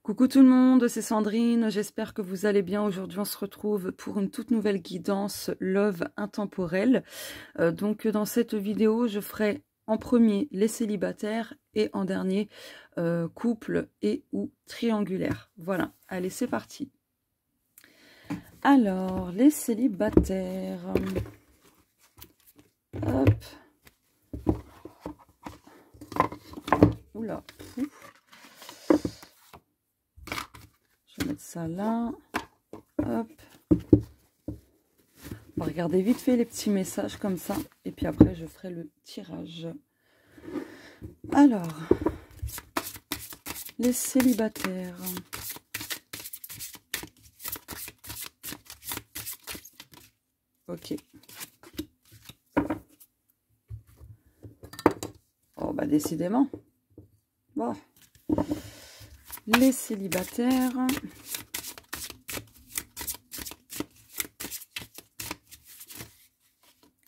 Coucou tout le monde, c'est Sandrine, j'espère que vous allez bien. Aujourd'hui on se retrouve pour une toute nouvelle guidance Love intemporelle. Donc dans cette vidéo je ferai en premier les célibataires et en dernier couple et ou triangulaire. Voilà, allez c'est parti. Alors les célibataires, hop, oula, je vais mettre ça là, hop. On va regarder vite fait les petits messages comme ça. Et puis après, je ferai le tirage. Alors, les célibataires. Ok. Oh, bah décidément. Bon. Les célibataires.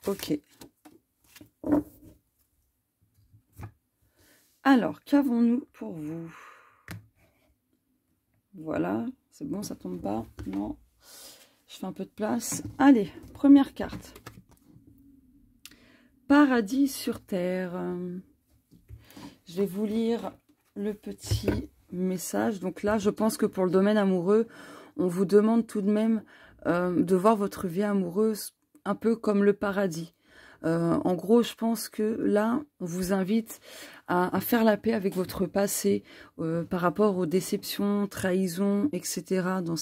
Ok. Alors, qu'avons-nous pour vous? Voilà, c'est bon, ça tombe pas. Non, je fais un peu de place. Allez, première carte. Paradis sur terre. Je vais vous lire le petit message. Donc là, je pense que pour le domaine amoureux, on vous demande tout de même de voir votre vie amoureuse un peu comme le paradis. En gros, je pense que là, on vous invite à faire la paix avec votre passé par rapport aux déceptions, trahisons, etc. dans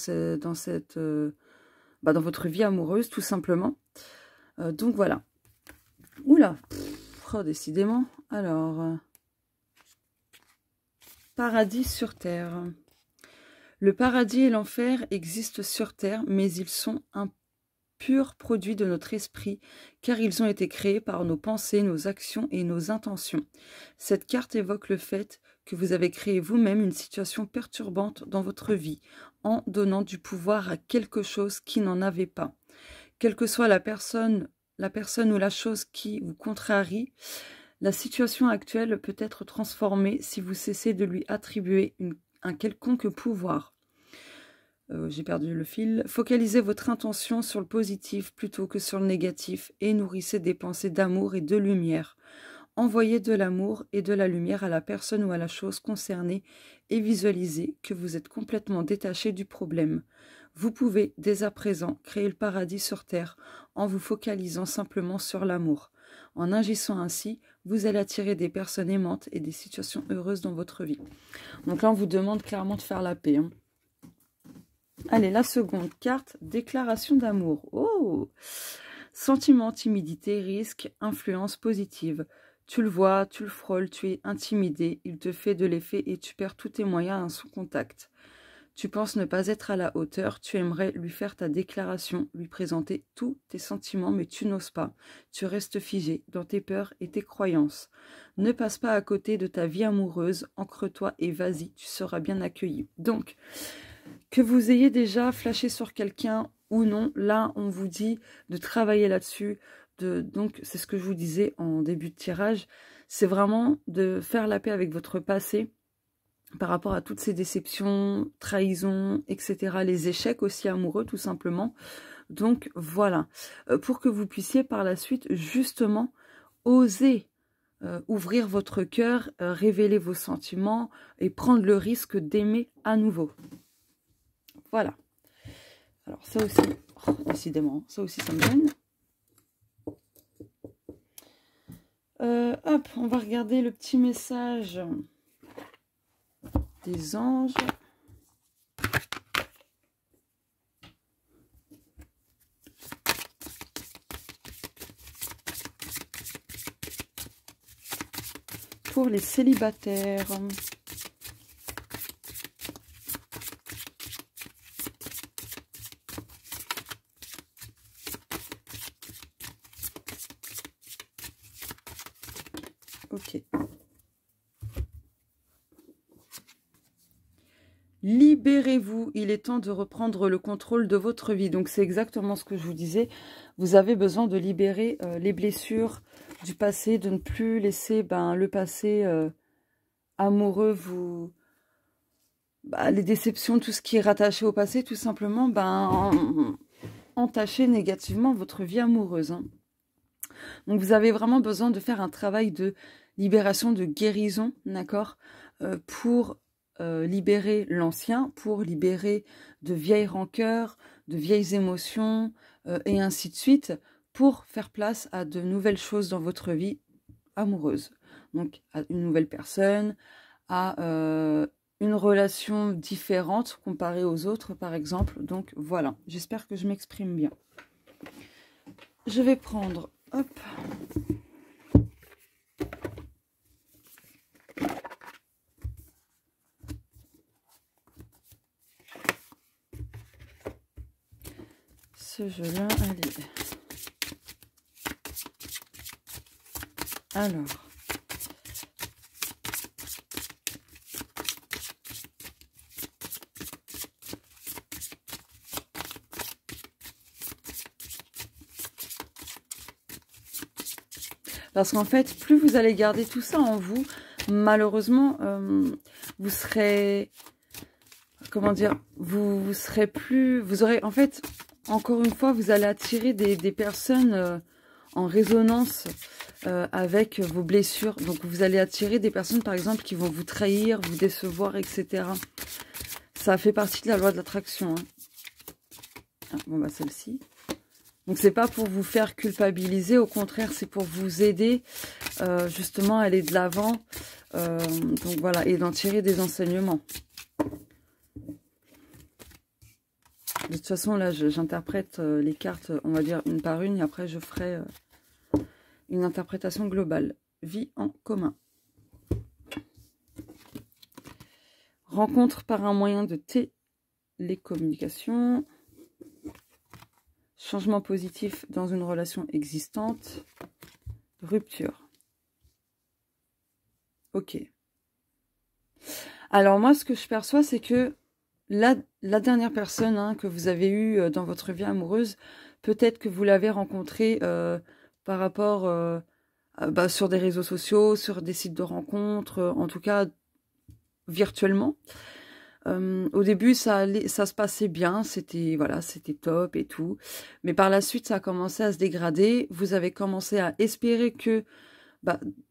votre vie amoureuse, tout simplement. Donc voilà. Oula, oh, décidément. Alors, paradis sur terre. Le paradis et l'enfer existent sur terre, mais ils sont un pur produit de notre esprit, car ils ont été créés par nos pensées, nos actions et nos intentions. Cette carte évoque le fait que vous avez créé vous-même une situation perturbante dans votre vie, en donnant du pouvoir à quelque chose qui n'en avait pas. Quelle que soit la personne ou la chose qui vous contrarie, la situation actuelle peut être transformée si vous cessez de lui attribuer un quelconque pouvoir. J'ai perdu le fil. Focalisez votre intention sur le positif plutôt que sur le négatif et nourrissez des pensées d'amour et de lumière. Envoyez de l'amour et de la lumière à la personne ou à la chose concernée et visualisez que vous êtes complètement détaché du problème. Vous pouvez, dès à présent, créer le paradis sur terre en vous focalisant simplement sur l'amour. En agissant ainsi, vous allez attirer des personnes aimantes et des situations heureuses dans votre vie. Donc là, on vous demande clairement de faire la paix. Allez, la seconde carte, déclaration d'amour. Oh! Sentiment, timidité, risque, influence positive. Tu le vois, tu le frôles, tu es intimidé, il te fait de l'effet et tu perds tous tes moyens à son contact. Tu penses ne pas être à la hauteur, tu aimerais lui faire ta déclaration, lui présenter tous tes sentiments, mais tu n'oses pas. Tu restes figé dans tes peurs et tes croyances. Ne passe pas à côté de ta vie amoureuse, ancre-toi et vas-y, tu seras bien accueilli. Donc, que vous ayez déjà flashé sur quelqu'un ou non, là on vous dit de travailler là-dessus. Donc c'est ce que je vous disais en début de tirage, c'est vraiment de faire la paix avec votre passé par rapport à toutes ces déceptions, trahisons, etc. Les échecs aussi amoureux tout simplement. Donc voilà, pour que vous puissiez par la suite justement oser ouvrir votre cœur, révéler vos sentiments et prendre le risque d'aimer à nouveau. Voilà. Alors ça aussi, oh, décidément, ça aussi ça me gêne. Hop, on va regarder le petit message des anges. Pour les célibataires. Ok. Libérez-vous, il est temps de reprendre le contrôle de votre vie. Donc c'est exactement ce que je vous disais. Vous avez besoin de libérer les blessures du passé, de ne plus laisser le passé amoureux les déceptions, tout ce qui est rattaché au passé, tout simplement, entacher négativement votre vie amoureuse. Hein. Donc, vous avez vraiment besoin de faire un travail de libération, de guérison, d'accord, pour libérer l'ancien, pour libérer de vieilles rancœurs, de vieilles émotions, et ainsi de suite, pour faire place à de nouvelles choses dans votre vie amoureuse. Donc, à une nouvelle personne, à une relation différente comparée aux autres, par exemple. Donc, voilà. J'espère que je m'exprime bien. Je vais prendre, hop, ce jeu-là, allez. Alors, parce qu'en fait, plus vous allez garder tout ça en vous, malheureusement, vous serez, comment dire, vous serez plus, vous aurez, en fait, encore une fois, vous allez attirer des personnes en résonance avec vos blessures. Donc, vous allez attirer des personnes, par exemple, qui vont vous trahir, vous décevoir, etc. Ça fait partie de la loi de l'attraction. Hein. Ah, bon, celle-ci. Donc, c'est pas pour vous faire culpabiliser. Au contraire, c'est pour vous aider, justement, à aller de l'avant. Donc, voilà, et d'en tirer des enseignements. De toute façon, là, j'interprète les cartes, on va dire, une par une. Et après, je ferai une interprétation globale. Vie en commun. Rencontre par un moyen de télécommunication. Changement positif dans une relation existante. Rupture. Ok. Alors, moi, ce que je perçois, c'est que la dernière personne que vous avez eue dans votre vie amoureuse, peut-être que vous l'avez rencontrée par rapport sur des réseaux sociaux, sur des sites de rencontres, en tout cas virtuellement. Au début, ça se passait bien, c'était top et tout. Mais par la suite, ça a commencé à se dégrader. Vous avez commencé à espérer que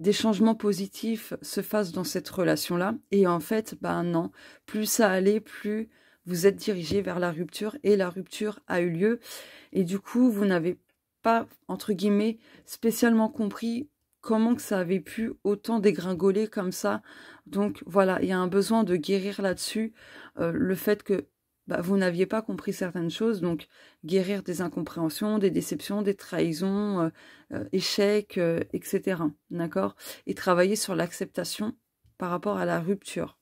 des changements positifs se fassent dans cette relation-là. Et en fait, non. Plus ça allait, plus vous êtes dirigé vers la rupture. Et la rupture a eu lieu. Et du coup, vous n'avez pas, entre guillemets, spécialement compris comment que ça avait pu autant dégringoler comme ça. Donc voilà, il y a un besoin de guérir là-dessus. Le fait que vous n'aviez pas compris certaines choses, donc guérir des incompréhensions, des déceptions, des trahisons, échecs, etc. D'accord? Et travailler sur l'acceptation par rapport à la rupture.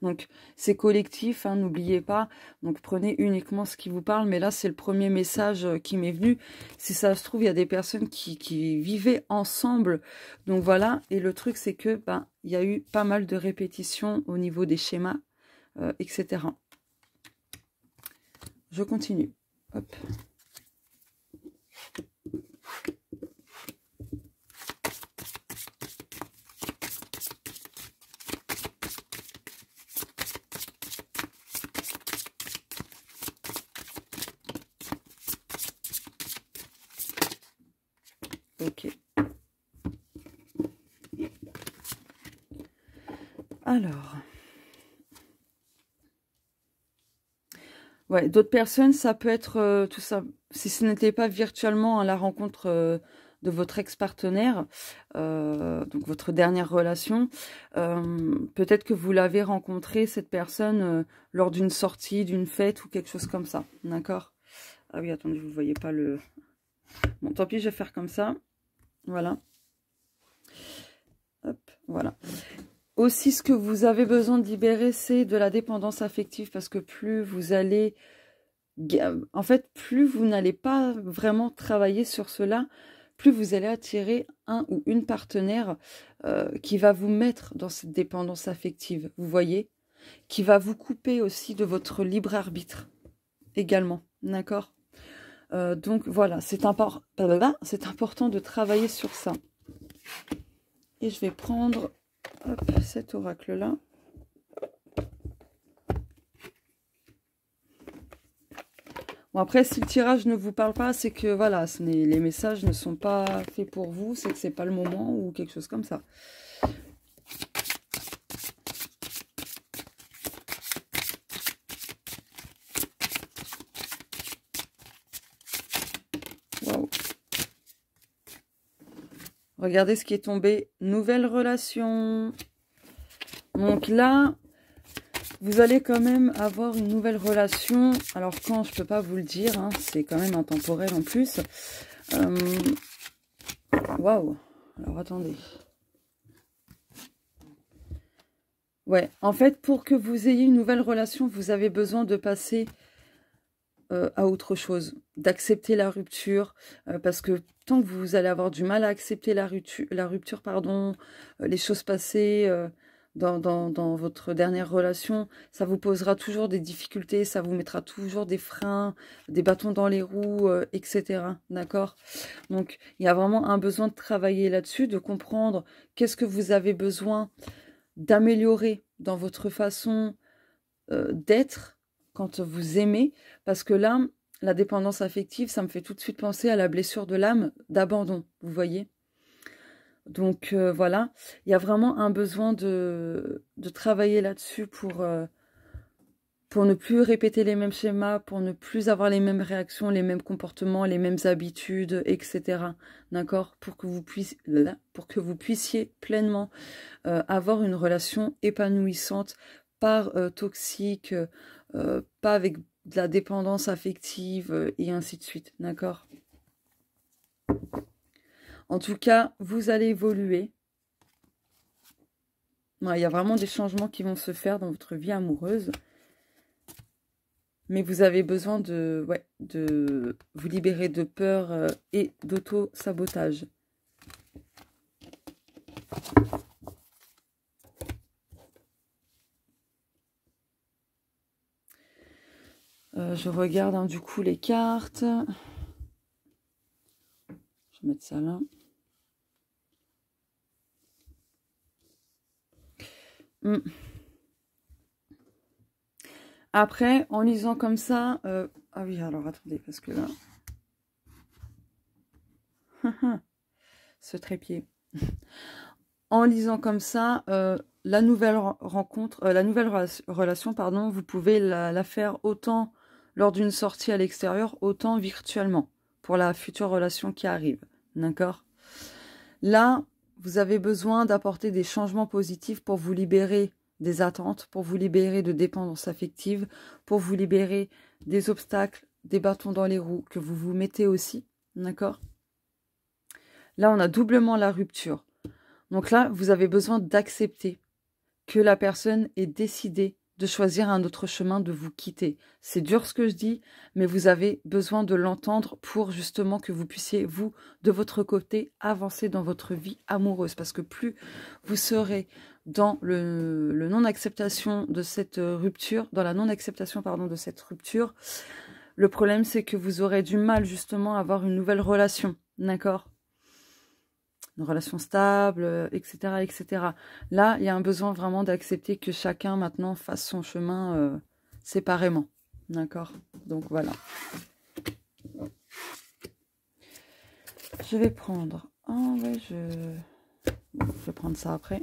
Donc, c'est collectif, n'oubliez pas. Donc, prenez uniquement ce qui vous parle. Mais là, c'est le premier message qui m'est venu. Si ça se trouve, il y a des personnes qui vivaient ensemble. Donc, voilà. Et le truc, c'est que il y a eu pas mal de répétitions au niveau des schémas, etc. Je continue. Hop. Ok. Alors. Ouais, d'autres personnes, ça peut être tout ça. Si ce n'était pas virtuellement à la rencontre de votre ex-partenaire, donc votre dernière relation, peut-être que vous l'avez rencontré, cette personne, lors d'une sortie, d'une fête ou quelque chose comme ça. D'accord? Ah oui, attendez, vous ne voyez pas le... Bon, tant pis, je vais faire comme ça. Voilà. Hop, voilà. Aussi, ce que vous avez besoin de libérer, c'est de la dépendance affective, parce que plus vous allez... En fait, plus vous n'allez pas vraiment travailler sur cela, plus vous allez attirer un ou une partenaire qui va vous mettre dans cette dépendance affective, vous voyez, qui va vous couper aussi de votre libre arbitre également, d'accord? Donc voilà, c'est important de travailler sur ça. Et je vais prendre... Hop, cet oracle-là. Bon, après, si le tirage ne vous parle pas, c'est que voilà, les messages ne sont pas faits pour vous, c'est que c'est pas le moment ou quelque chose comme ça. Waouh. Regardez ce qui est tombé. Nouvelle relation. Donc là, vous allez quand même avoir une nouvelle relation. Alors quand, je peux pas vous le dire, hein, c'est quand même intemporel en plus. Waouh. Alors attendez. Ouais, en fait, pour que vous ayez une nouvelle relation, vous avez besoin de passer à autre chose, d'accepter la rupture, parce que tant que vous allez avoir du mal à accepter la rupture, pardon, les choses passées dans votre dernière relation, ça vous posera toujours des difficultés, ça vous mettra toujours des freins, des bâtons dans les roues, etc. D'accord? Donc, il y a vraiment un besoin de travailler là-dessus, de comprendre qu'est-ce que vous avez besoin d'améliorer dans votre façon d'être quand vous aimez, parce que là, la dépendance affective, ça me fait tout de suite penser à la blessure de l'âme d'abandon, vous voyez. Donc voilà, il y a vraiment un besoin de travailler là-dessus pour ne plus répéter les mêmes schémas, pour ne plus avoir les mêmes réactions, les mêmes comportements, les mêmes habitudes, etc. D'accord? Pour que vous puissiez pleinement avoir une relation épanouissante, pas toxique, pas avec de la dépendance affective et ainsi de suite, d'accord? En tout cas, vous allez évoluer. Il y a vraiment des changements qui vont se faire dans votre vie amoureuse. Mais vous avez besoin de vous libérer de peur et d'auto-sabotage. Je regarde hein, du coup les cartes. Je vais mettre ça là. Après, en lisant comme ça... Ah oui, alors attendez, parce que là... Ce trépied. En lisant comme ça, la nouvelle rencontre, la nouvelle relation, pardon, vous pouvez la faire autant lors d'une sortie à l'extérieur, autant virtuellement, pour la future relation qui arrive. D'accord? Là, vous avez besoin d'apporter des changements positifs pour vous libérer des attentes, pour vous libérer de dépendance affective, pour vous libérer des obstacles, des bâtons dans les roues que vous vous mettez aussi. D'accord? Là, on a doublement la rupture. Donc là, vous avez besoin d'accepter que la personne ait décidé de choisir un autre chemin, de vous quitter. C'est dur ce que je dis, mais vous avez besoin de l'entendre pour justement que vous puissiez, vous, de votre côté, avancer dans votre vie amoureuse. Parce que plus vous serez dans le non-acceptation de cette rupture, dans la non-acceptation, pardon, de cette rupture, le problème, c'est que vous aurez du mal justement à avoir une nouvelle relation. D'accord ? Une relation stable, etc., etc. Là, il y a un besoin vraiment d'accepter que chacun maintenant fasse son chemin séparément. D'accord? Donc voilà. Je vais prendre... Ah ouais, je vais prendre ça après.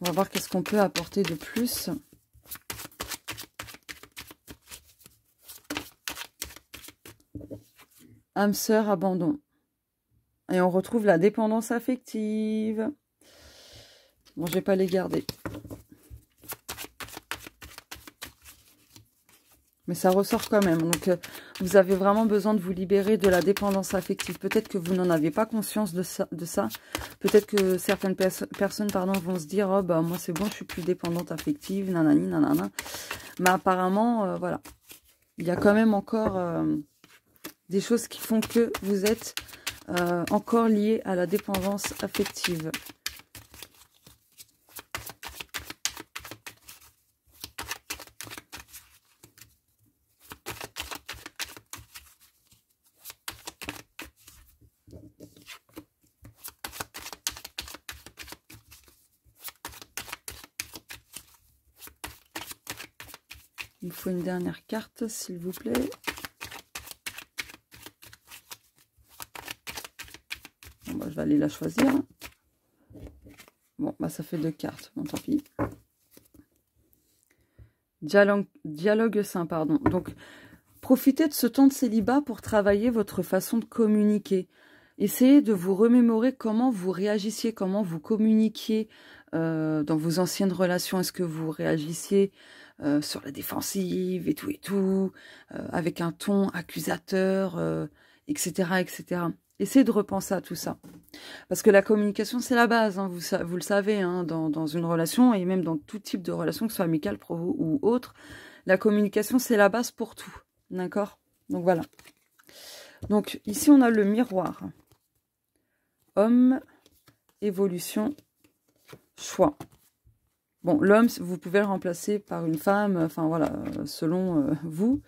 On va voir qu'est-ce qu'on peut apporter de plus. Âme sœur, abandon. Et on retrouve la dépendance affective. Bon, je vais pas les garder. Mais ça ressort quand même. Donc, vous avez vraiment besoin de vous libérer de la dépendance affective. Peut-être que vous n'en avez pas conscience de ça. Peut-être que certaines personnes vont se dire « Oh, bah, moi, c'est bon, je suis plus dépendante affective, nanani, nanana. » Mais apparemment, voilà. Il y a quand même encore des choses qui font que vous êtes... encore lié à la dépendance affective. Il me faut une dernière carte, s'il vous plaît. Bon, bah, je vais aller la choisir. Bon, bah, ça fait 2 cartes. Bon, tant pis. Dialogue sain, pardon. Donc, profitez de ce temps de célibat pour travailler votre façon de communiquer. Essayez de vous remémorer comment vous réagissiez, comment vous communiquiez dans vos anciennes relations. Est-ce que vous réagissiez sur la défensive et tout, avec un ton accusateur, etc., etc. Essayez de repenser à tout ça. Parce que la communication, c'est la base, hein, vous le savez, hein, dans une relation, et même dans tout type de relation, que ce soit amicale, pro ou autre, la communication, c'est la base pour tout. D'accord? Donc voilà. Donc ici, on a le miroir. Homme, évolution, choix. Bon, l'homme, vous pouvez le remplacer par une femme, enfin voilà, selon vous.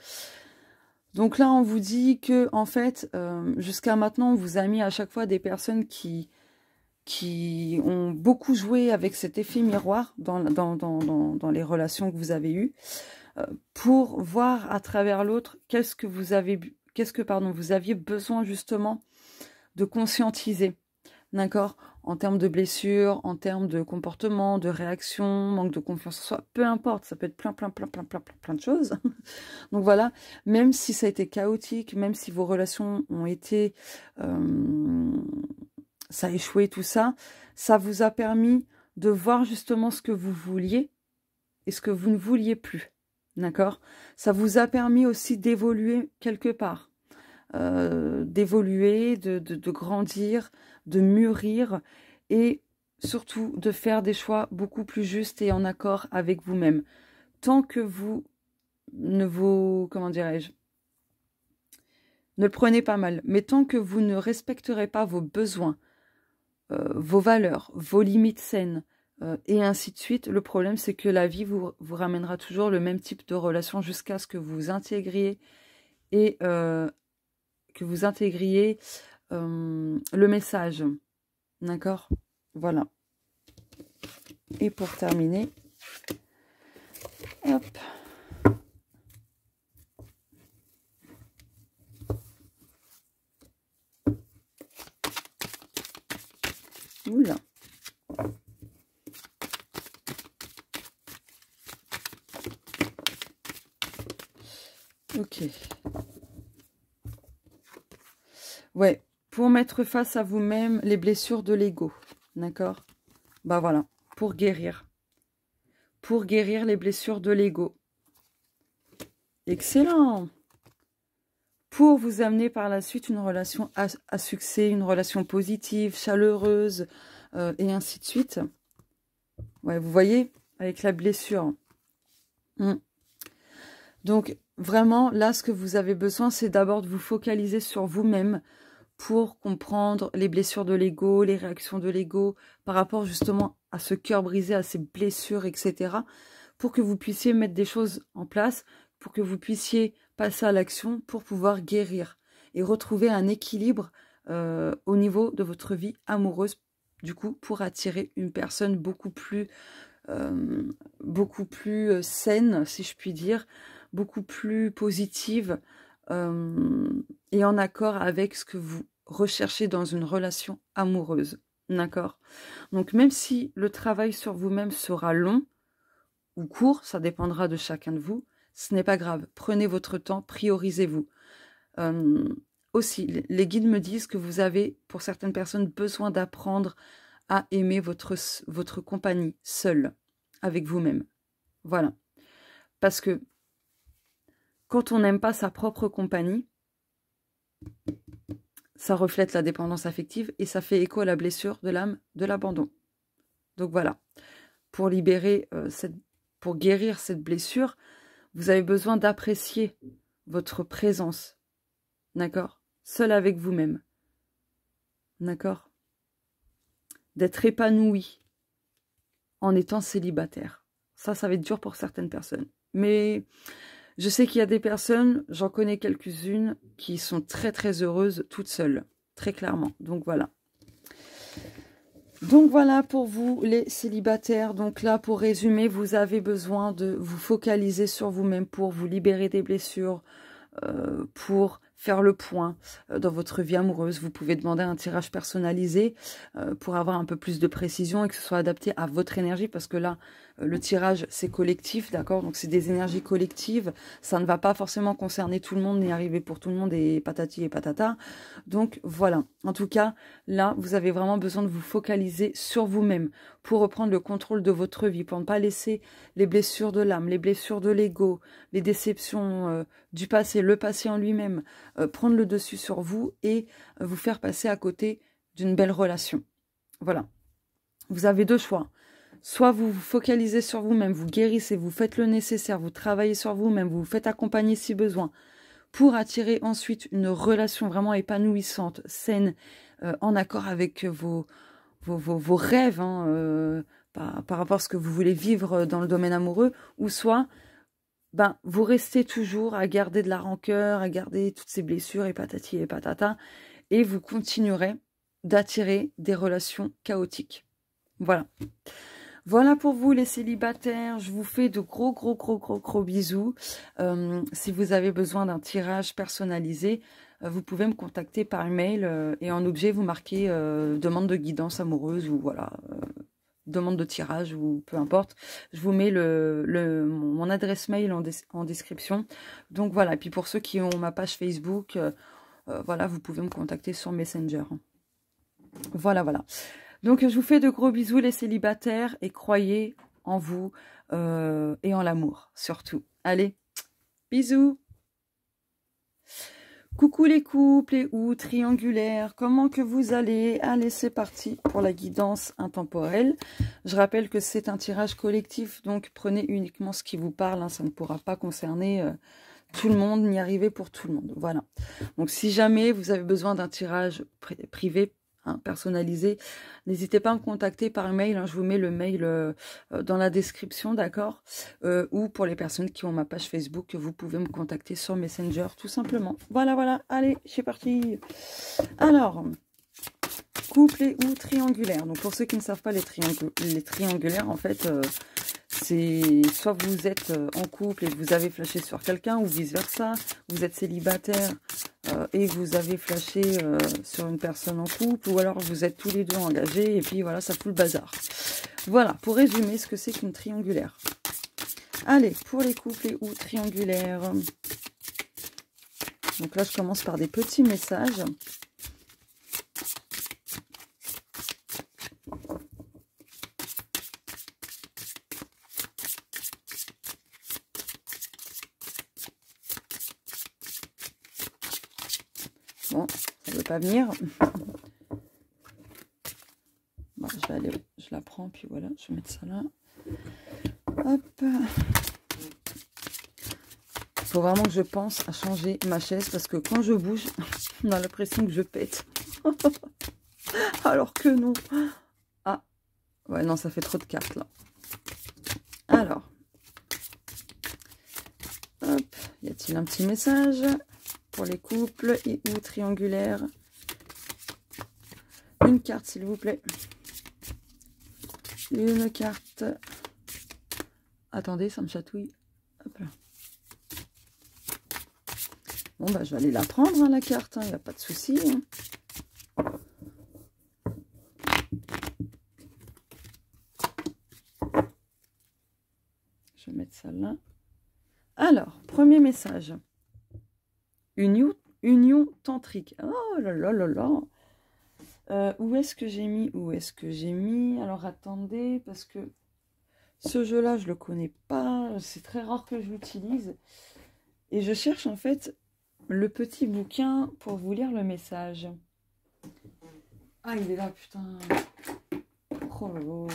Donc là, on vous dit que, en fait, jusqu'à maintenant, on vous a mis à chaque fois des personnes qui ont beaucoup joué avec cet effet miroir dans les relations que vous avez eues, pour voir à travers l'autre qu'est-ce que vous aviez besoin justement de conscientiser. D'accord? En termes de blessures, en termes de comportement, de réaction, manque de confiance en soi, peu importe, ça peut être plein de choses. Donc voilà, même si ça a été chaotique, même si vos relations ont été... ça a échoué, tout ça, ça vous a permis de voir justement ce que vous vouliez et ce que vous ne vouliez plus. D'accord? Ça vous a permis aussi d'évoluer quelque part. D'évoluer, de grandir, de mûrir et surtout de faire des choix beaucoup plus justes et en accord avec vous-même. Tant que vous ne vous, comment dirais-je, ne le prenez pas mal, mais tant que vous ne respecterez pas vos besoins, vos valeurs, vos limites saines, et ainsi de suite, le problème c'est que la vie vous ramènera toujours le même type de relation jusqu'à ce que vous intégriez et le message. D'accord? Voilà. Et pour terminer, hop. Oula. Ok. Ouais, pour mettre face à vous-même les blessures de l'ego. D'accord? Bah voilà, pour guérir. Pour guérir les blessures de l'ego. Excellent! Pour vous amener par la suite une relation à succès, une relation positive, chaleureuse, et ainsi de suite. Ouais, vous voyez, avec la blessure. Donc, vraiment, là, ce que vous avez besoin, c'est d'abord de vous focaliser sur vous-même pour comprendre les blessures de l'ego, les réactions de l'ego, par rapport justement à ce cœur brisé, à ces blessures, etc. Pour que vous puissiez mettre des choses en place, pour que vous puissiez passer à l'action, pour pouvoir guérir et retrouver un équilibre au niveau de votre vie amoureuse, du coup, pour attirer une personne beaucoup plus saine, si je puis dire, beaucoup plus positive et en accord avec ce que vous recherchez dans une relation amoureuse. D'accord? Donc même si le travail sur vous-même sera long ou court, ça dépendra de chacun de vous, ce n'est pas grave. Prenez votre temps, priorisez-vous. Aussi, les guides me disent que vous avez, pour certaines personnes, besoin d'apprendre à aimer votre compagnie seule, avec vous-même. Voilà. Parce que quand on n'aime pas sa propre compagnie, ça reflète la dépendance affective et ça fait écho à la blessure de l'âme de l'abandon. Donc voilà, pour libérer, pour guérir cette blessure, vous avez besoin d'apprécier votre présence, d'accord? Seul avec vous-même, d'accord? D'être épanoui en étant célibataire. Ça va être dur pour certaines personnes. Mais je sais qu'il y a des personnes, j'en connais quelques-unes, qui sont très très heureuses toutes seules, très clairement. Donc voilà. Donc voilà pour vous les célibataires. Donc là, pour résumer, vous avez besoin de vous focaliser sur vous-même pour vous libérer des blessures, pour faire le point dans votre vie amoureuse. Vous pouvez demander un tirage personnalisé pour avoir un peu plus de précision et que ce soit adapté à votre énergie, parce que là, le tirage, c'est collectif, d'accord? Donc, c'est des énergies collectives. Ça ne va pas forcément concerner tout le monde, ni arriver pour tout le monde et patati et patata. Donc, voilà. En tout cas, là, vous avez vraiment besoin de vous focaliser sur vous-même pour reprendre le contrôle de votre vie, pour ne pas laisser les blessures de l'âme, les blessures de l'ego, les déceptions du passé, le passé en lui-même, prendre le dessus sur vous et vous faire passer à côté d'une belle relation. Voilà. Vous avez deux choix. Soit vous vous focalisez sur vous-même, vous guérissez, vous faites le nécessaire, vous travaillez sur vous-même, vous vous faites accompagner si besoin, pour attirer ensuite une relation vraiment épanouissante, saine, en accord avec vos rêves, hein, par rapport à ce que vous voulez vivre dans le domaine amoureux, ou soit vous restez toujours à garder de la rancœur, à garder toutes ces blessures et patati et patata, et vous continuerez d'attirer des relations chaotiques. Voilà. Voilà pour vous les célibataires, je vous fais de gros bisous. Si vous avez besoin d'un tirage personnalisé, vous pouvez me contacter par email et en objet vous marquez demande de guidance amoureuse ou voilà, demande de tirage ou peu importe. Je vous mets mon adresse mail en description. Donc voilà, et puis pour ceux qui ont ma page Facebook, voilà, vous pouvez me contacter sur Messenger. Voilà. Donc, je vous fais de gros bisous les célibataires et croyez en vous et en l'amour, surtout. Allez, bisous. Coucou les couples et ou triangulaires, comment que vous allez? Allez, c'est parti pour la guidance intemporelle. Je rappelle que c'est un tirage collectif, donc prenez uniquement ce qui vous parle, hein, ça ne pourra pas concerner tout le monde, ni arriver pour tout le monde. Voilà. Donc, si jamais vous avez besoin d'un tirage privé, personnalisé, n'hésitez pas à me contacter par mail, hein, je vous mets le mail dans la description, d'accord, ou pour les personnes qui ont ma page Facebook, vous pouvez me contacter sur Messenger, tout simplement. Voilà, allez, c'est parti. Alors, couple et ou triangulaire. Donc pour ceux qui ne savent pas, les triangulaires, en fait, c'est soit vous êtes en couple et vous avez flashé sur quelqu'un, ou vice-versa, vous êtes célibataire et vous avez flashé sur une personne en couple, ou alors vous êtes tous les deux engagés, et puis voilà, ça fout le bazar. Voilà, pour résumer ce que c'est qu'une triangulaire. Allez, pour les couples et ou triangulaires. Donc là, je commence par des petits messages. Bon, ça ne veut pas venir. Bon, je la prends, puis voilà, je vais mettre ça là. Hop. Il faut vraiment que je pense à changer ma chaise, parce que quand je bouge, on a l'impression que je pète. Alors que non. Ah, ouais, non, ça fait trop de cartes, là. Alors. Hop, y a-t-il un petit message pour les couples et ou triangulaires? Une carte, s'il vous plaît. Une carte. Attendez, ça me chatouille. Hop là. Bon, je vais aller la prendre, hein, la carte. Il n'y a pas de souci. Hein. Je vais mettre ça là. Alors, premier message. Union tantrique. Oh là là là là. Où est-ce que j'ai mis? Alors, attendez, parce que ce jeu-là, je le connais pas. C'est très rare que je l'utilise. Et je cherche, en fait, le petit bouquin pour vous lire le message. Ah, il est là, putain. Oh là là.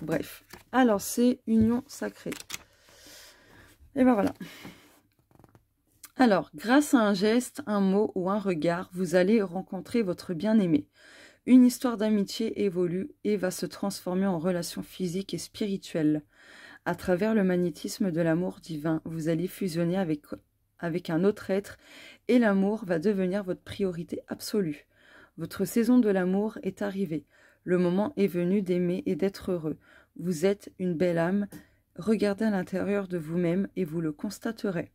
Bref. Alors, c'est union sacrée. Et ben voilà. Alors, grâce à un geste, un mot ou un regard, vous allez rencontrer votre bien-aimé. Une histoire d'amitié évolue et va se transformer en relation physique et spirituelle. À travers le magnétisme de l'amour divin, vous allez fusionner avec un autre être et l'amour va devenir votre priorité absolue. Votre saison de l'amour est arrivée. Le moment est venu d'aimer et d'être heureux. Vous êtes une belle âme. Regardez à l'intérieur de vous-même et vous le constaterez.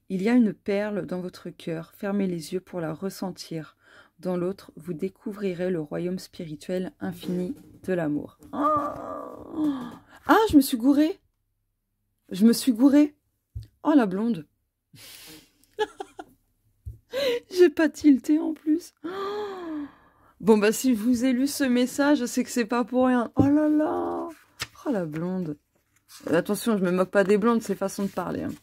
Il y a une perle dans votre cœur. Fermez les yeux pour la ressentir. Dans l'autre, vous découvrirez le royaume spirituel infini de l'amour. Oh, ah, je me suis gourée. Je me suis gourée. Oh, la blonde. J'ai pas tilté en plus. Bon, bah, si je vous ai lu ce message, c'est que c'est pas pour rien. Oh là là. Oh, la blonde. Attention, je me moque pas des blondes, c'est façon de parler. Hein.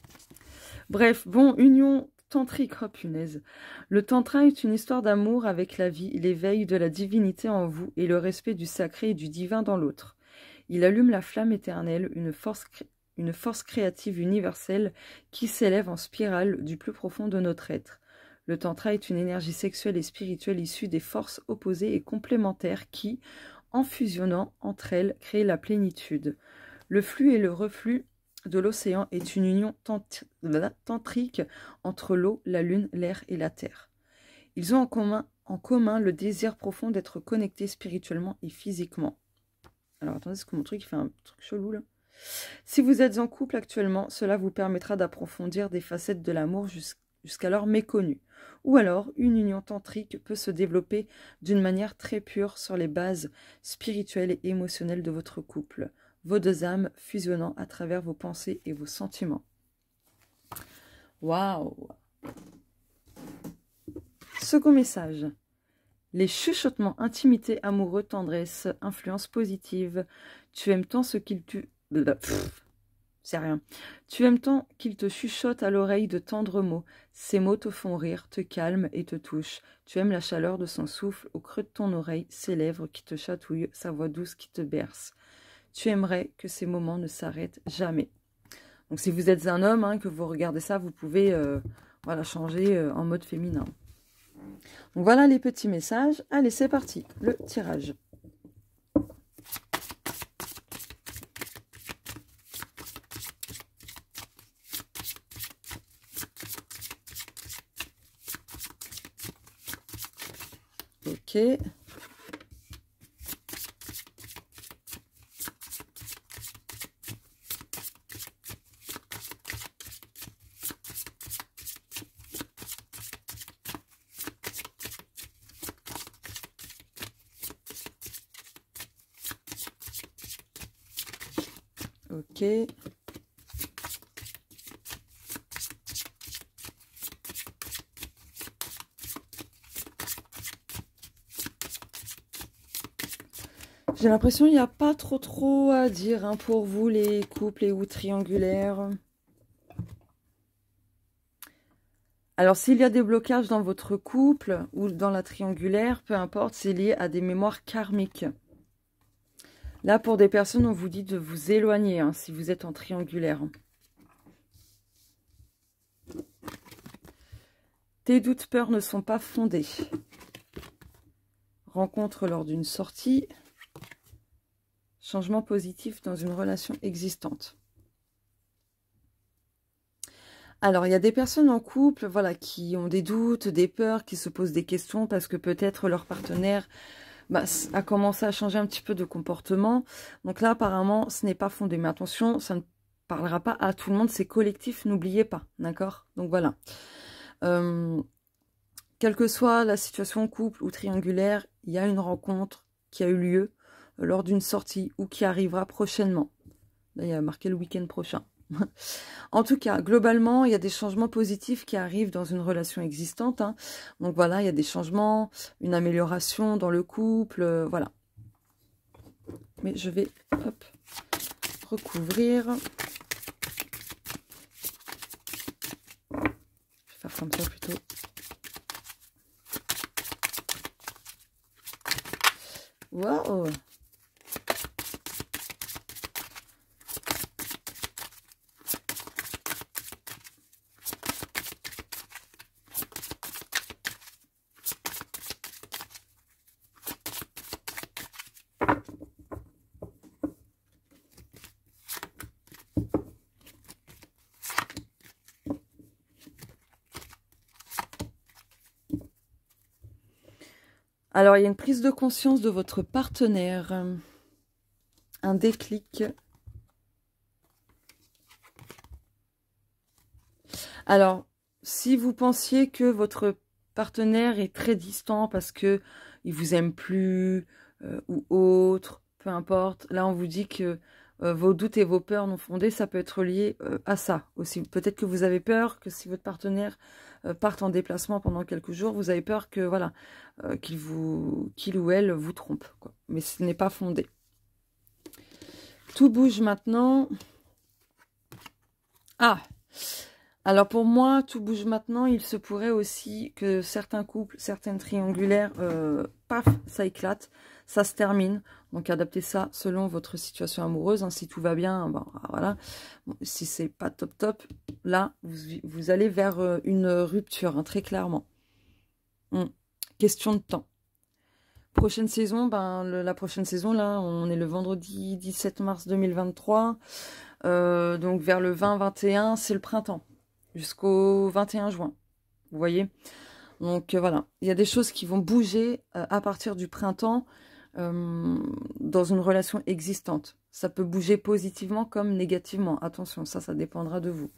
Bref, bon, union tantrique. Oh, punaise. Le tantra est une histoire d'amour avec la vie, l'éveil de la divinité en vous et le respect du sacré et du divin dans l'autre. Il allume la flamme éternelle, une force créative universelle qui s'élève en spirale du plus profond de notre être. Le tantra est une énergie sexuelle et spirituelle issue des forces opposées et complémentaires qui, en fusionnant entre elles, créent la plénitude. Le flux et le reflux de l'océan est une union tantrique entre l'eau, la lune, l'air et la terre. Ils ont en commun le désir profond d'être connectés spirituellement et physiquement. Alors attendez, c'est que mon truc il fait un truc chelou là. Si vous êtes en couple actuellement, cela vous permettra d'approfondir des facettes de l'amour jusqu'alors méconnues. Ou alors, une union tantrique peut se développer d'une manière très pure sur les bases spirituelles et émotionnelles de votre couple, vos deux âmes fusionnant à travers vos pensées et vos sentiments. Waouh! Second message. Les chuchotements, intimité, amoureux, tendresse, influence positive. Tu aimes tant ce qu'il c'est rien. Tu aimes tant qu'il te chuchote à l'oreille de tendres mots. Ces mots te font rire, te calment et te touchent. Tu aimes la chaleur de son souffle au creux de ton oreille, ses lèvres qui te chatouillent, sa voix douce qui te berce. Tu aimerais que ces moments ne s'arrêtent jamais. Donc si vous êtes un homme, hein, que vous regardez ça, vous pouvez voilà, changer en mode féminin. Donc voilà les petits messages. Allez, c'est parti, le tirage. Ok. Ok. J'ai l'impression qu'il n'y a pas trop à dire hein, pour vous les couples et ou triangulaires. Alors s'il y a des blocages dans votre couple ou dans la triangulaire, peu importe, c'est lié à des mémoires karmiques. Là, pour des personnes, on vous dit de vous éloigner hein, si vous êtes en triangulaire. Tes doutes, peurs ne sont pas fondés. Rencontre lors d'une sortie. Changement positif dans une relation existante. Alors, il y a des personnes en couple voilà, qui ont des doutes, des peurs, qui se posent des questions parce que peut-être leur partenaire a commencé à changer un petit peu de comportement. Donc là, apparemment, ce n'est pas fondé. Mais attention, ça ne parlera pas à tout le monde, c'est collectif, n'oubliez pas, d'accord? Donc voilà. Quelle que soit la situation couple ou triangulaire, il y a une rencontre qui a eu lieu lors d'une sortie ou qui arrivera prochainement. Là, il y a marqué le week-end prochain. En tout cas, globalement, il y a des changements positifs qui arrivent dans une relation existante. Hein. Donc voilà, il y a des changements, une amélioration dans le couple, voilà. Mais je vais, hop, recouvrir. Je vais faire comme ça plutôt. Waouh! Alors, il y a une prise de conscience de votre partenaire. Un déclic. Alors, si vous pensiez que votre partenaire est très distant parce que il vous aime plus ou autre, peu importe, là on vous dit que vos doutes et vos peurs non fondées, ça peut être lié à ça aussi. Peut-être que vous avez peur que si votre partenaire parte en déplacement pendant quelques jours, vous avez peur que voilà qu'il ou elle vous trompe, quoi. Mais ce n'est pas fondé. Tout bouge maintenant. Ah! Alors pour moi, tout bouge maintenant. Il se pourrait aussi que certains couples, certaines triangulaires, paf, ça éclate, ça se termine. Donc adaptez ça selon votre situation amoureuse. Hein. Si tout va bien, bon, voilà. Bon, si c'est pas top top, là, vous allez vers une rupture, hein, très clairement. Question de temps. Prochaine saison, ben, la prochaine saison, là, on est le vendredi 17 mars 2023. Donc vers le 20-21, c'est le printemps. Jusqu'au 21 juin. Vous voyez? Donc voilà. Il y a des choses qui vont bouger à partir du printemps dans une relation existante. Ça peut bouger positivement comme négativement. Attention, ça dépendra de vous.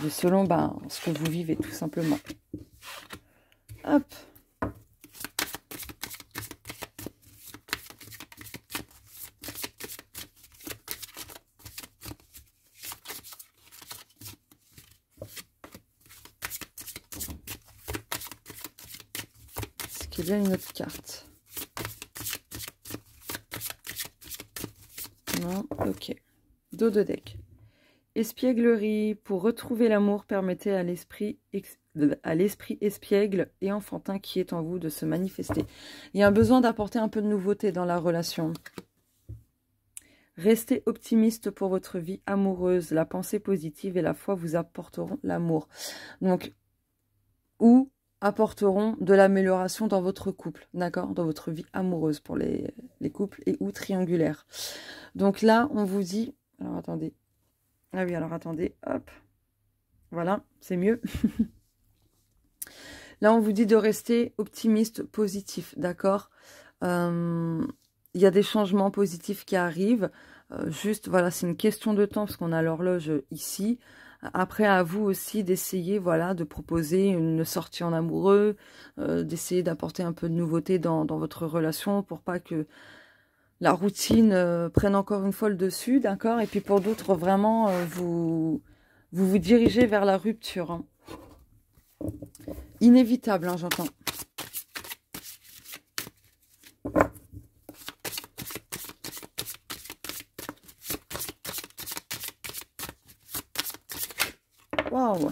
De selon ce que vous vivez, tout simplement. Hop. Est-ce qu'il y a une autre carte? Non, ok. Dos de deck. Espièglerie. Pour retrouver l'amour, permettez à l'esprit espiègle et enfantin qui est en vous de se manifester. Il y a un besoin d'apporter un peu de nouveauté dans la relation. Restez optimiste pour votre vie amoureuse. La pensée positive et la foi vous apporteront l'amour. Donc, ou apporteront de l'amélioration dans votre couple, d'accord? Dans votre vie amoureuse pour les couples et ou triangulaires. Donc là, on vous dit... Alors, attendez. Ah oui, alors attendez. Hop. Voilà, c'est mieux. Là, on vous dit de rester optimiste, positif, d'accord? Il y a des changements positifs qui arrivent. Juste, voilà, c'est une question de temps parce qu'on a l'horloge ici. Après, à vous aussi d'essayer, voilà, de proposer une sortie en amoureux, d'essayer d'apporter un peu de nouveauté dans votre relation pour pas que la routine prenne encore une fois le dessus, d'accord? Et puis pour d'autres, vraiment, vous dirigez vers la rupture. Hein. Inévitable, hein, j'entends. Waouh!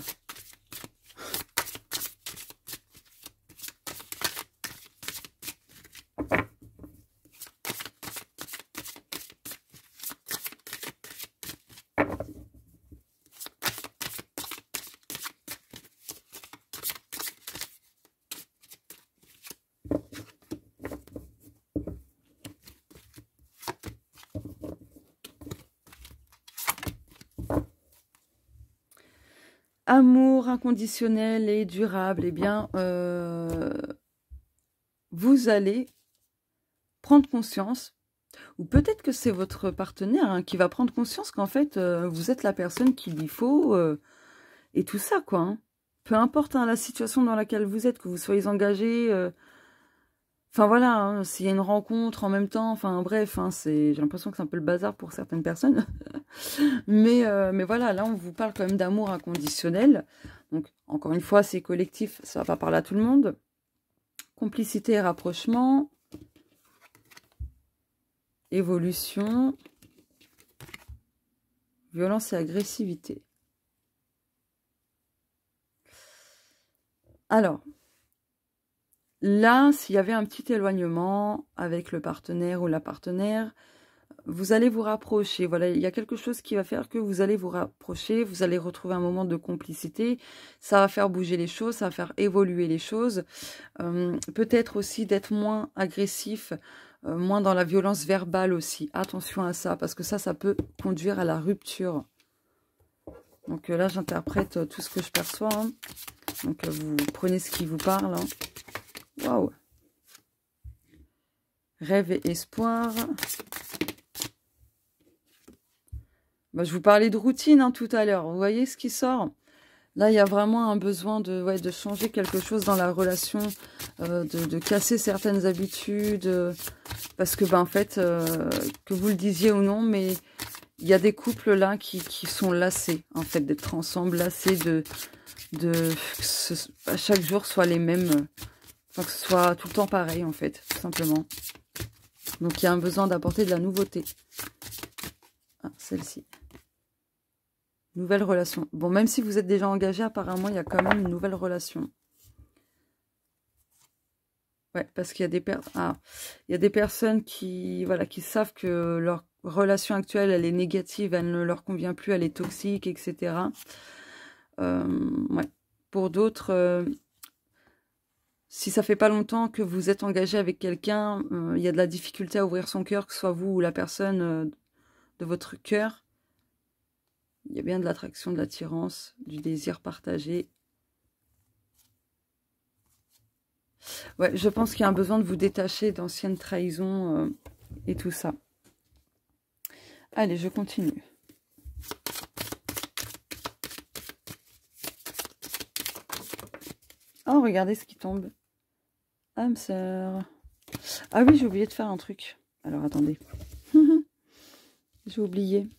Amour inconditionnel et durable, eh bien, vous allez prendre conscience, ou peut-être que c'est votre partenaire hein, qui va prendre conscience qu'en fait, vous êtes la personne qu'il lui faut, et tout ça, quoi. Hein. Peu importe hein, la situation dans laquelle vous êtes, que vous soyez engagé... Enfin voilà, hein, s'il y a une rencontre en même temps, enfin bref, hein, j'ai l'impression que c'est un peu le bazar pour certaines personnes. mais voilà, là on vous parle quand même d'amour inconditionnel. Donc encore une fois, c'est collectif, ça va pas parler à tout le monde. Complicité et rapprochement. Évolution. Violence et agressivité. Alors... Là, s'il y avait un petit éloignement avec le partenaire ou la partenaire, vous allez vous rapprocher. Voilà, il y a quelque chose qui va faire que vous allez vous rapprocher, vous allez retrouver un moment de complicité. Ça va faire bouger les choses, ça va faire évoluer les choses. Peut-être aussi d'être moins agressif, moins dans la violence verbale aussi. Attention à ça, parce que ça peut conduire à la rupture. Donc là, j'interprète tout ce que je perçois. Hein. Donc vous prenez ce qui vous parle. Hein. Waouh! Rêve et espoir. Bah, je vous parlais de routine hein, tout à l'heure. Vous voyez ce qui sort? Là, il y a vraiment un besoin de, ouais, de changer quelque chose dans la relation, de casser certaines habitudes. Parce que, ben, en fait, que vous le disiez ou non, mais il y a des couples là qui sont lassés, en fait, d'être ensemble, lassés que à chaque jour soit les mêmes, enfin, que ce soit tout le temps pareil, en fait, tout simplement. Donc, il y a un besoin d'apporter de la nouveauté. Ah, celle-ci. Nouvelle relation. Bon, même si vous êtes déjà engagé, apparemment, il y a quand même une nouvelle relation. Ouais, parce qu'il y a il y a des personnes qui, voilà, qui savent que leur relation actuelle, elle est négative, elle ne leur convient plus, elle est toxique, etc. Ouais. Pour d'autres, si ça fait pas longtemps que vous êtes engagé avec quelqu'un, il y a de la difficulté à ouvrir son cœur, que ce soit vous ou la personne de votre cœur. Il y a bien de l'attraction, de l'attirance, du désir partagé. Ouais, je pense qu'il y a un besoin de vous détacher d'anciennes trahisons et tout ça. Allez, je continue. Oh, regardez ce qui tombe. Âme sœur. Ah oui, j'ai oublié de faire un truc. Alors, attendez. J'ai oublié.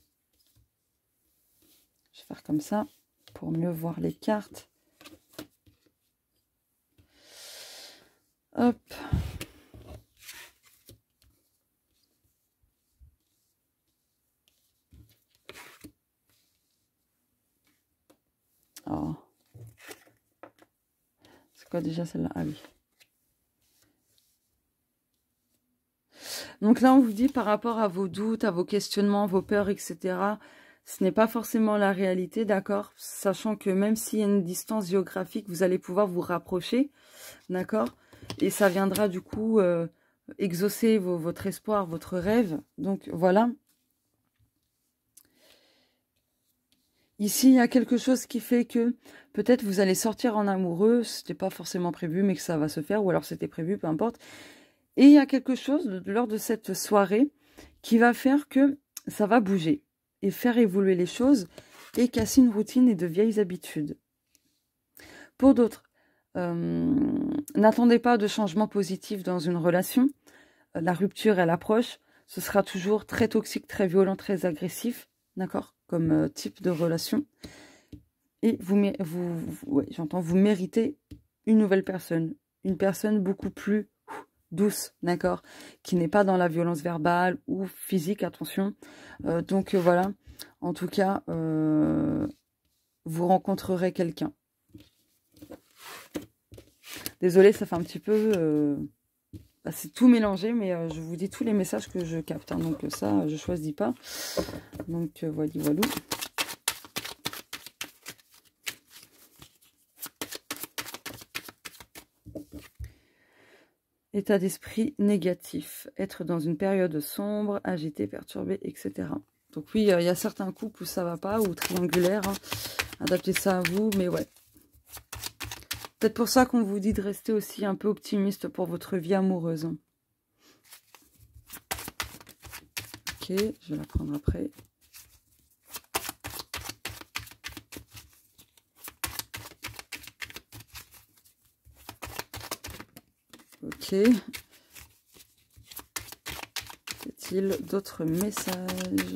Je vais faire comme ça pour mieux voir les cartes. Hop. Oh. C'est quoi déjà celle-là? Ah oui. Donc là, on vous dit par rapport à vos doutes, à vos questionnements, vos peurs, etc., ce n'est pas forcément la réalité, d'accord? Sachant que même s'il y a une distance géographique, vous allez pouvoir vous rapprocher, d'accord? Et ça viendra du coup exaucer votre espoir, votre rêve. Donc voilà. Ici, il y a quelque chose qui fait que peut-être vous allez sortir en amoureux. C'était pas forcément prévu, mais que ça va se faire. Ou alors c'était prévu, peu importe. Et il y a quelque chose lors de cette soirée qui va faire que ça va bouger. Et faire évoluer les choses. Et casser une routine et de vieilles habitudes. Pour d'autres, n'attendez pas de changement positif dans une relation. La rupture, elle approche. Ce sera toujours très toxique, très violent, très agressif. D'accord? Comme type de relation. Et ouais, j'entends, vous méritez une nouvelle personne. Une personne beaucoup plus douce, d'accord? Qui n'est pas dans la violence verbale ou physique, attention. Donc voilà. En tout cas, vous rencontrerez quelqu'un. Désolée, ça fait un petit peu... c'est tout mélangé, mais je vous dis tous les messages que je capte. Hein, donc ça, je choisis pas. Donc voilà. État d'esprit négatif. Être dans une période sombre, agité, perturbé, etc. Donc oui, il y a certains couples où ça va pas, ou triangulaire. Hein. Adaptez ça à vous, mais ouais. Peut-être pour ça qu'on vous dit de rester aussi un peu optimiste pour votre vie amoureuse. Ok, je vais la prendre après. Ok. Y a-t-il d'autres messages?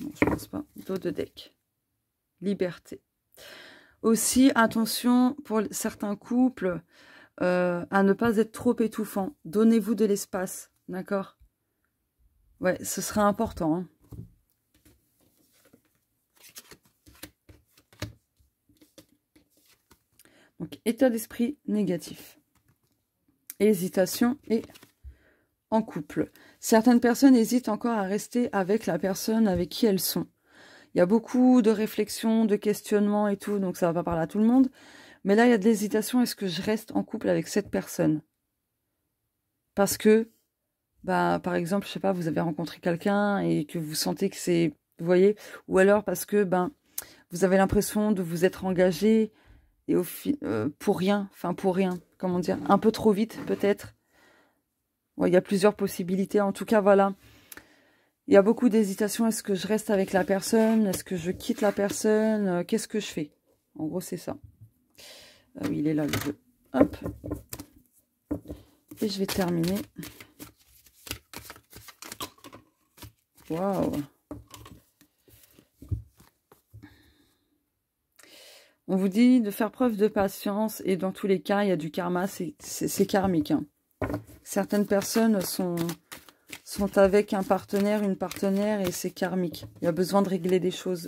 Non, je pense pas. Dos de deck. Liberté. Aussi, attention pour certains couples à ne pas être trop étouffant. Donnez-vous de l'espace, d'accord? Ouais, ce sera important. Hein. Donc, état d'esprit négatif. Hésitation et en couple. Certaines personnes hésitent encore à rester avec la personne avec qui elles sont. Il y a beaucoup de réflexions, de questionnements et tout, donc ça va pas parler à tout le monde. Mais là, il y a de l'hésitation. Est-ce que je reste en couple avec cette personne? Parce que, bah, par exemple, je sais pas, vous avez rencontré quelqu'un et que vous sentez que c'est... Vous voyez? Ou alors parce que, ben, vous avez l'impression de vous être engagé et pour rien. Enfin, pour rien. Comment dire? Un peu trop vite, peut-être. Ouais, il y a plusieurs possibilités. En tout cas, voilà. Il y a beaucoup d'hésitation. Est-ce que je reste avec la personne? Est-ce que je quitte la personne? Qu'est-ce que je fais? En gros, c'est ça. Ah oui, il est là, le jeu. Hop. Et je vais terminer. Waouh. On vous dit de faire preuve de patience et dans tous les cas, il y a du karma, c'est karmique. Hein. Certaines personnes sont avec un partenaire, une partenaire et c'est karmique. Il y a besoin de régler des choses.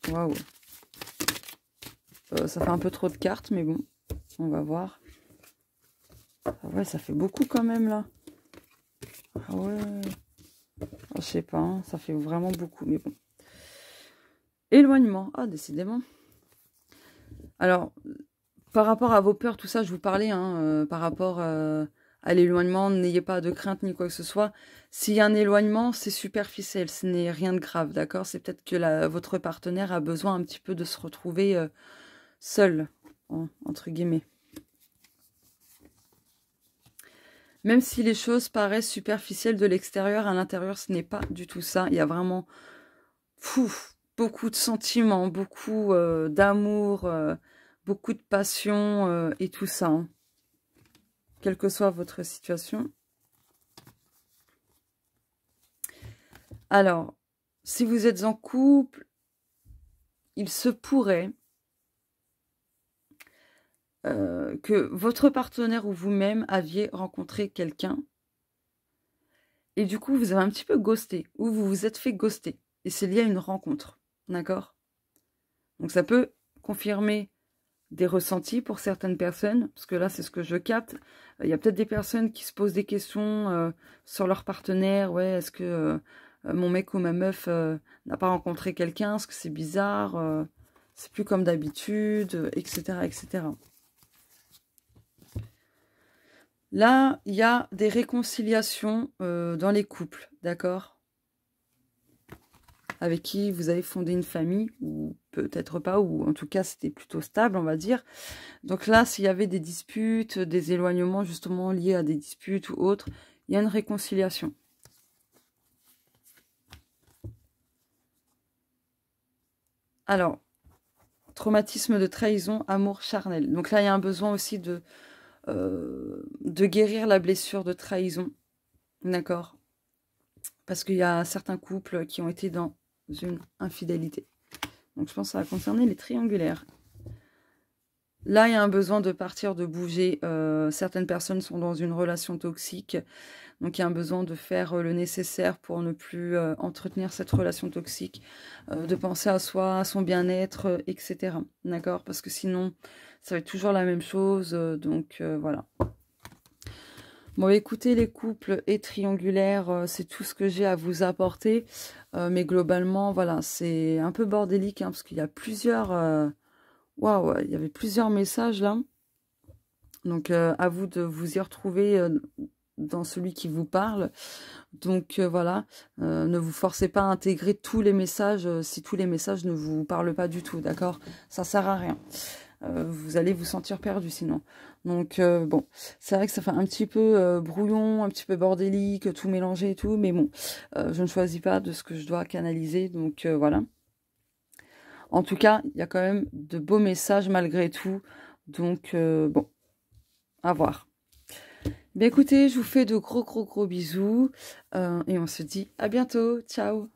Waouh. Ça fait un peu trop de cartes, mais bon, on va voir. Ah ouais, ça fait beaucoup quand même là. Ah ouais. Je sais pas, hein, ça fait vraiment beaucoup, mais bon. Éloignement. Ah, décidément. Alors, par rapport à vos peurs, tout ça, je vous parlais, hein, par rapport à l'éloignement, n'ayez pas de crainte ni quoi que ce soit. S'il y a un éloignement, c'est superficiel, ce n'est rien de grave, d'accord? C'est peut-être que votre partenaire a besoin un petit peu de se retrouver seul, entre guillemets. Même si les choses paraissent superficielles de l'extérieur, à l'intérieur, ce n'est pas du tout ça. Il y a vraiment beaucoup de sentiments, beaucoup d'amour, beaucoup de passion et tout ça. Hein. Quelle que soit votre situation. Alors, si vous êtes en couple, il se pourrait que votre partenaire ou vous-même aviez rencontré quelqu'un et du coup, vous avez un petit peu ghosté ou vous vous êtes fait ghoster. Et c'est lié à une rencontre, d'accord? Donc, ça peut confirmer des ressentis pour certaines personnes, parce que là, c'est ce que je capte. Il y a peut-être des personnes qui se posent des questions sur leur partenaire. Ouais, est-ce que mon mec ou ma meuf n'a pas rencontré quelqu'un? Est-ce que c'est bizarre? C'est plus comme d'habitude, etc., etc. Là, il y a des réconciliations dans les couples, d'accord? Avec qui vous avez fondé une famille, ou peut-être pas, ou en tout cas c'était plutôt stable, on va dire. Donc là, s'il y avait des disputes, des éloignements justement liés à des disputes ou autres, il y a une réconciliation. Alors, traumatisme de trahison, amour charnel. Donc là, il y a un besoin aussi de guérir la blessure de trahison, d'accord? Parce qu'il y a certains couples qui ont été dans une infidélité. Donc je pense que ça va concerner les triangulaires. Là, il y a un besoin de partir, de bouger. Certaines personnes sont dans une relation toxique. Donc, il y a un besoin de faire le nécessaire pour ne plus entretenir cette relation toxique. De penser à soi, à son bien-être, etc. D'accord? Parce que sinon, ça va être toujours la même chose. Donc, voilà. Bon, écoutez, les couples et triangulaires, c'est tout ce que j'ai à vous apporter. Mais globalement, voilà, c'est un peu bordélique, hein, parce qu'il y a plusieurs... Waouh, il y avait plusieurs messages, là. Donc, à vous de vous y retrouver dans celui qui vous parle. Donc, voilà, ne vous forcez pas à intégrer tous les messages si tous les messages ne vous parlent pas du tout, d'accord? Ça sert à rien. Vous allez vous sentir perdu sinon. Donc bon, c'est vrai que ça fait un petit peu brouillon, un petit peu bordélique, tout mélangé et tout, mais bon, je ne choisis pas de ce que je dois canaliser, donc voilà. En tout cas, il y a quand même de beaux messages malgré tout, donc bon, à voir. Bien écoutez, je vous fais de gros bisous, et on se dit à bientôt, ciao.